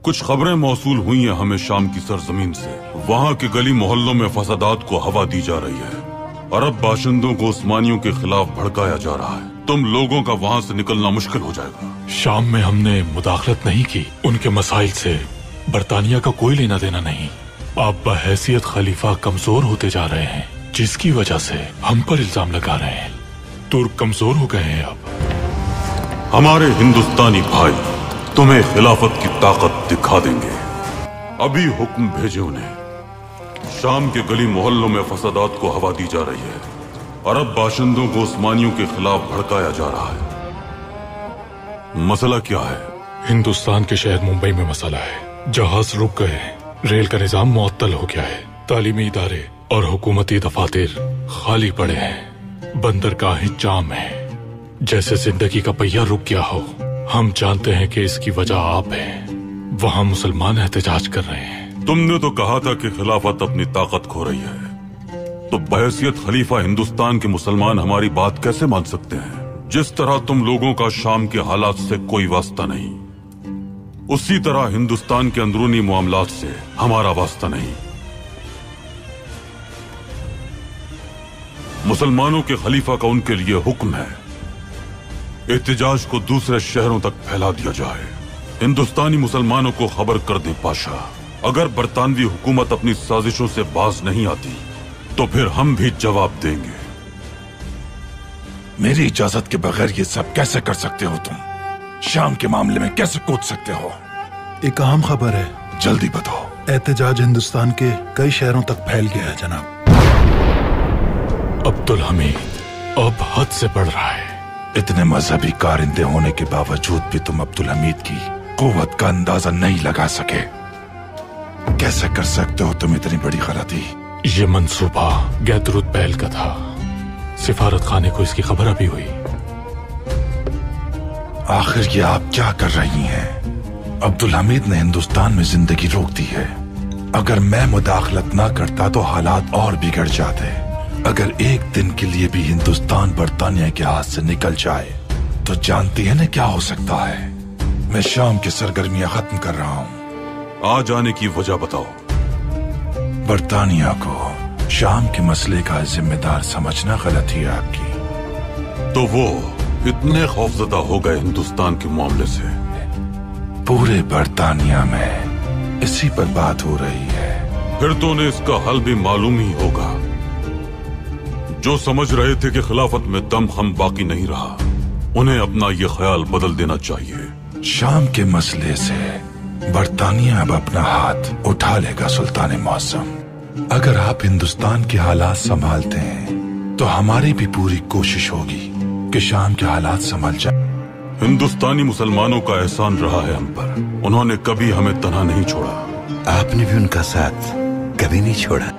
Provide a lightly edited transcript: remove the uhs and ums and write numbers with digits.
کچھ خبریں موصول ہوئی ہیں ہمیں شام کی سرزمین سے. وہاں کے گلی محلوں میں فسادات کو ہوا دی جا رہی ہے. عرب باشندوں کو عثمانیوں کے خلاف بھڑکایا جا رہا ہے. تم لوگوں کا وہاں سے نکلنا مشکل ہو جائے گا. شام میں ہم نے مداخلت نہیں کی. ان کے مسائل سے برطانیہ کا کوئی لینا دینا نہیں. آپ بحیثیت خلیفہ کمزور ہوتے جا رہے ہیں، جس کی وجہ سے ہم پر الزام لگا رہے ہیں. ترک کمزور ہو گئے ہیں. اب ہمارے ہندوستانی بھائی تمہیں خلافت کی طاقت دکھا دیں گے. ابھی حکم بھیجے انہیں. شام کے گلی محلوں میں فسادات کو ہوا دی جا رہی ہے. عرب باشندوں کو عثمانیوں کے خلاف بھڑکایا جا رہا ہے. مسئلہ کیا ہے؟ ہندوستان کے شہر ممبئی میں مسئلہ ہے. جہاز رک گئے ہیں، ریل کا نظام معطل ہو گیا ہے، تعلیمی ادارے اور حکومتی دفاتر خالی پڑے ہیں، بندرگاہیں جام ہیں، جیسے زندگی کا پہیہ رک گیا ہو. ہم جانتے ہیں کہ اس کی وجہ آپ ہیں. وہاں مسلمان احتجاج کر رہے ہیں. تم نے تو کہا تھا کہ خلافت اپنی طاقت کھو رہی ہے، تو بحیثیت خلیفہ ہندوستان کے مسلمان ہماری بات کیسے مان سکتے ہیں؟ جس طرح تم لوگوں کا شام کے حالات سے کوئی واسطہ نہیں، اسی طرح ہندوستان کے اندرونی معاملات سے ہمارا واسطہ نہیں. مسلمانوں کے خلیفہ کا ان کے لیے حکم ہے احتجاج کو دوسرے شہروں تک پھیلا دیا جائے. ہندوستانی مسلمانوں کو خبر کر دیں پاشا، اگر برطانوی حکومت اپنی سازشوں سے باز نہیں آتی تو پھر ہم بھی جواب دیں گے. میری اجازت کے بغیر یہ سب کیسے کر سکتے ہو؟ تم شام کے معاملے میں کیسے کود سکتے ہو؟ ایک اہم خبر ہے، جلدی بتاؤ. احتجاج ہندوستان کے کئی شہروں تک پھیل گیا ہے جناب. عبدالحمید اب حد سے بڑھ رہا ہے. اتنے مذہبی کارندے ہونے کے باوجود بھی تم عبدالحمید کی قوت کا اندازہ نہیں لگا سکے. کیسے کر سکتے ہو تم اتنی بڑی غلطی؟ یہ منصوبہ گیدرود بیل کا تھا. سفارت خانے کو اس کی خبر ابھی ہوئی. آخر یہ آپ کیا کر رہی ہیں؟ عبدالحمید نے ہندوستان میں زندگی روک دی ہے. اگر میں مداخلت نہ کرتا تو حالات اور بگڑ جاتے. اگر ایک دن کے لیے بھی ہندوستان برطانیہ کے ہاتھ سے نکل جائے تو جانتی ہے نا کیا ہو سکتا ہے؟ میں شام کی سرگرمیاں ختم کر رہا ہوں. آ جانے کی وجہ بتاؤ. برطانیہ کو شام کے مسئلے کا ذمہ دار سمجھنا غلطی ہے آپ کی. تو وہ اتنے خوفزدہ ہو گئے ہندوستان کے معاملے سے؟ پورے برطانیہ میں اسی پر بات ہو رہی ہے. پھر تو انہیں اس کا حل بھی معلوم ہی ہوگا. جو سمجھ رہے تھے کہ خلافت میں دم خم باقی نہیں رہا، انہیں اپنا یہ خیال بدل دینا چاہیے. شام کے مسئلے سے برطانیہ اب اپنا ہاتھ اٹھا لے گا. سلطان معظم، اگر آپ ہندوستان کے حالات سنبھالتے ہیں تو ہماری بھی پوری کوشش ہوگی کہ شام کے حالات سنبھل جائیں. ہندوستانی مسلمانوں کا احسان رہا ہے ہم پر. انہوں نے کبھی ہمیں تنہا نہیں چھوڑا. آپ نے بھی ان کا ساتھ کبھی نہیں چھوڑا.